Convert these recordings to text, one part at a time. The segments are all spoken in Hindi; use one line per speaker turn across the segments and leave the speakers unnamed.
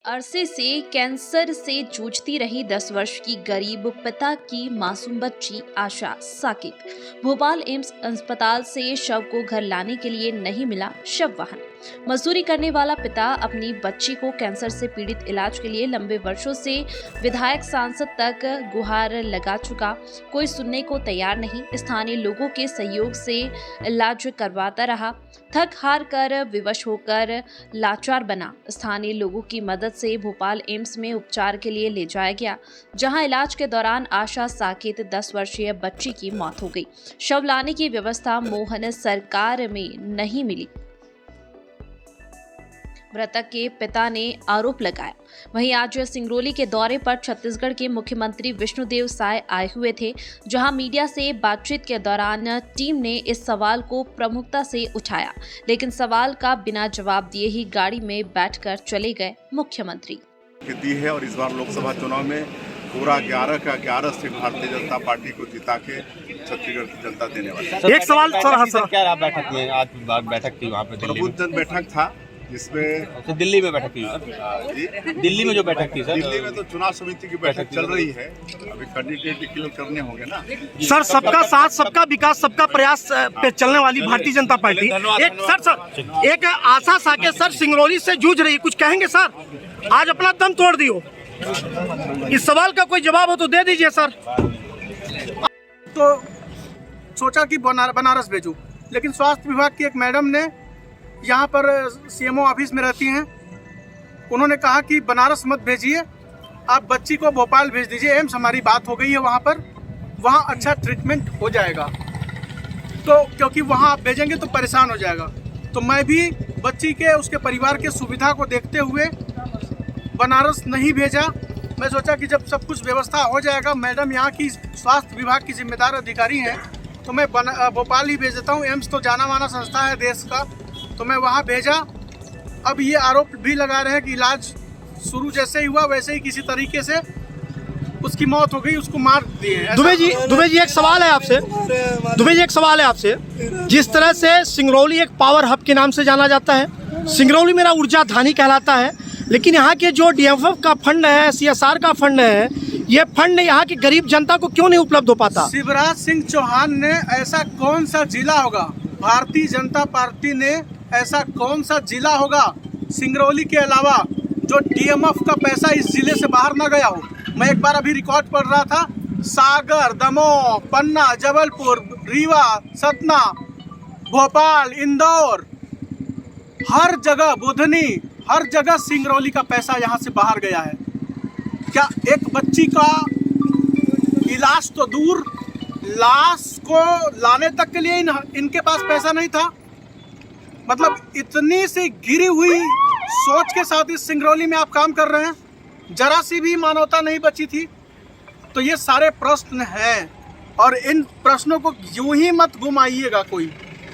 अरसे से कैंसर से जूझती रही 10 वर्ष की गरीब पिता की मासूम बच्ची आशा साकिब। भोपाल एम्स अस्पताल से शव को घर लाने के लिए नहीं मिला शव वाहन। मजदूरी करने वाला पिता अपनी बच्ची को कैंसर से पीड़ित इलाज के लिए लंबे वर्षों से विधायक सांसद तक गुहार लगा चुका, कोई सुनने को तैयार नहीं। स्थानीय लोगों के सहयोग से इलाज करवाता रहा, थक हार कर विवश होकर लाचार बना। स्थानीय लोगों की मदद से भोपाल एम्स में उपचार के लिए ले जाया गया, जहां इलाज के दौरान आशा साकिब 10 वर्षीय बच्ची की मौत हो गई। शव लाने की व्यवस्था मोहन सरकार में नहीं मिली, मृतक के पिता ने आरोप लगाया। वहीं आज सिंगरौली के दौरे पर छत्तीसगढ़ के मुख्यमंत्री विष्णुदेव साय आए हुए थे, जहां मीडिया से बातचीत के दौरान टीम ने इस सवाल को प्रमुखता से उठाया, लेकिन सवाल का बिना जवाब दिए ही गाड़ी में बैठकर चले गए मुख्यमंत्री।
दी है और इस बार लोकसभा चुनाव में पूरा 11 का 11 सीट भारतीय जनता पार्टी को जिता के छत्तीसगढ़ की जनता देने वाली।
एक सवाल सर,
क्या रहा बैठक में? आज बैठक थी वहाँ पे
प्रबुद्ध जन बैठक था, जिसमें
तो दिल्ली में बैठक थी। दिल्ली में जो बैठक थी सर,
दिल्ली में तो चुनाव समिति की बैठक चल रही है। अभी कैंडिडेट डिक्लेयर करने होंगे ना
सर। सबका साथ, सबका विकास, सबका प्रयास पे चलने वाली भारतीय जनता पार्टी एक आशा साकिब सर सिंगरौली से जूझ रही, कुछ कहेंगे सर? आज अपना दम तोड़ दियो, इस सवाल का कोई जवाब हो तो दे दीजिए सर।
तो सोचा कि बनारस भेजूं, लेकिन स्वास्थ्य विभाग की एक मैडम ने यहाँ पर सीएमओ ऑफिस में रहती हैं, उन्होंने कहा कि बनारस मत भेजिए, आप बच्ची को भोपाल भेज दीजिए। एम्स हमारी बात हो गई है वहाँ पर, वहाँ अच्छा ट्रीटमेंट हो जाएगा। तो क्योंकि वहाँ आप भेजेंगे तो परेशान हो जाएगा, तो मैं भी बच्ची के उसके परिवार के सुविधा को देखते हुए बनारस नहीं भेजा। मैं सोचा कि जब सब कुछ व्यवस्था हो जाएगा, मैडम यहाँ की स्वास्थ्य विभाग की जिम्मेदार अधिकारी हैं, तो मैं भोपाल ही भेज देता हूँ। एम्स तो जाना माना संस्था है देश का, तो मैं वहाँ भेजा। अब ये आरोप भी लगा रहे हैं कि इलाज शुरू जैसे ही हुआ वैसे ही किसी तरीके से उसकी मौत हो गई, उसको मार दिए।
दुबे जी एक सवाल है आपसे। जिस तरह से सिंगरौली एक पावर हब के नाम से जाना जाता है, सिंगरौली मेरा ऊर्जा धानी कहलाता है, लेकिन यहाँ के जो DMF का फंड है, CSR का फंड है, ये फंड यहाँ की गरीब जनता को क्यों नहीं उपलब्ध हो पाता?
शिवराज सिंह चौहान ने ऐसा कौन सा जिला होगा, भारतीय जनता पार्टी ने ऐसा कौन सा जिला होगा सिंगरौली के अलावा जो DMF का पैसा इस जिले से बाहर ना गया हो? मैं एक बार अभी रिकॉर्ड पढ़ रहा था, सागर, दमोह, पन्ना, जबलपुर, रीवा, सतना, भोपाल, इंदौर, हर जगह, बुधनी, हर जगह सिंगरौली का पैसा यहाँ से बाहर गया है। क्या एक बच्ची का इलाज तो दूर, लाश को लाने तक के लिए इनके पास पैसा नहीं था? मतलब इतनी सी गिरी हुई सोच के साथ इस सिंगरौली में आप काम कर रहे हैं, जरा सी भी मानवता नहीं बची थी। तो ये सारे प्रश्न हैं, और इन प्रश्नों को यूं ही मत घुमाइएगा कोई,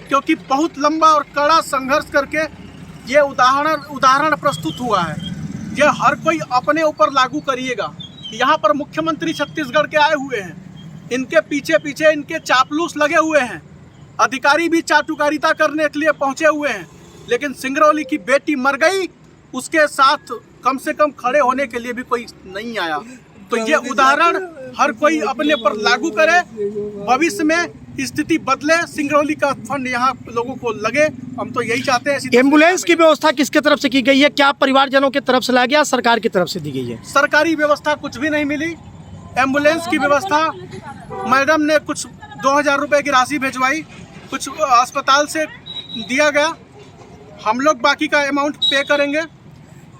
क्योंकि बहुत लंबा और कड़ा संघर्ष करके ये उदाहरण प्रस्तुत हुआ है। ये हर कोई अपने ऊपर लागू करिएगा। यहाँ पर मुख्यमंत्री छत्तीसगढ़ के आए हुए हैं, इनके पीछे पीछे इनके चापलूस लगे हुए हैं, अधिकारी भी चाटुकारिता करने के लिए पहुंचे हुए हैं, लेकिन सिंगरौली की बेटी मर गई, उसके साथ कम से कम खड़े होने के लिए भी कोई नहीं आया। तो ये उदाहरण हर कोई अपने पर लागू करे, भविष्य में स्थिति बदले, सिंगरौली का फंड यहाँ लोगों को लगे, हम तो यही चाहते हैं।
एम्बुलेंस की व्यवस्था किसके तरफ से की गई है? क्या परिवारजनों की तरफ से लाया गया, सरकार की तरफ से दी गई है?
सरकारी व्यवस्था कुछ भी नहीं मिली। एम्बुलेंस की व्यवस्था मैडम ने कुछ 2000 रुपये की राशि भिजवाई, कुछ अस्पताल से दिया गया, हम लोग बाकी का अमाउंट पे करेंगे।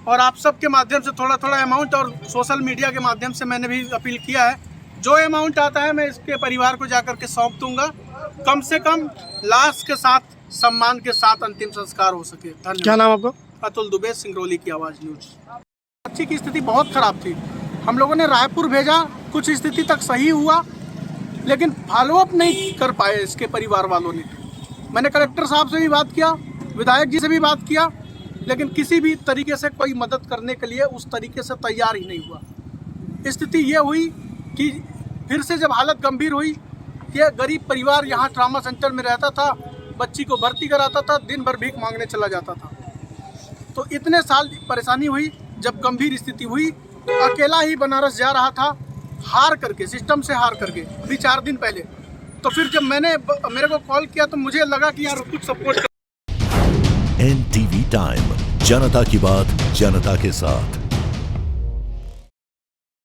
और आप सब के माध्यम से थोड़ा थोड़ा अमाउंट, और सोशल मीडिया के माध्यम से मैंने भी अपील किया है, जो अमाउंट आता है मैं इसके परिवार को जाकर के सौंप दूंगा। कम से कम लाश के साथ, सम्मान के साथ अंतिम संस्कार हो सके। धन्यवाद।
क्या नाम आपका?
अतुल दुबे, सिंगरौली की आवाज़ न्यूज। बच्ची की स्थिति बहुत खराब थी, हम लोगों ने रायपुर भेजा, कुछ स्थिति तक सही हुआ, लेकिन फॉलोअप नहीं कर पाए इसके परिवार वालों ने। मैंने कलेक्टर साहब से भी बात किया, विधायक जी से भी बात किया, लेकिन किसी भी तरीके से कोई मदद करने के लिए उस तरीके से तैयार ही नहीं हुआ। स्थिति ये हुई कि फिर से जब हालत गंभीर हुई, ये गरीब परिवार यहाँ ट्रामा सेंटर में रहता था, बच्ची को भर्ती कराता था, दिन भर भीख मांगने चला जाता था। तो इतने साल परेशानी हुई, जब गंभीर स्थिति हुई तो अकेला ही बनारस जा रहा था, हार करके, सिस्टम से हार करके, अभी 4 दिन पहले। तो फिर जब मेरे को कॉल किया तो मुझे लगा कि यार कुछ सपोर्ट।
NTV टाइम, जनता की बात जनता के साथ।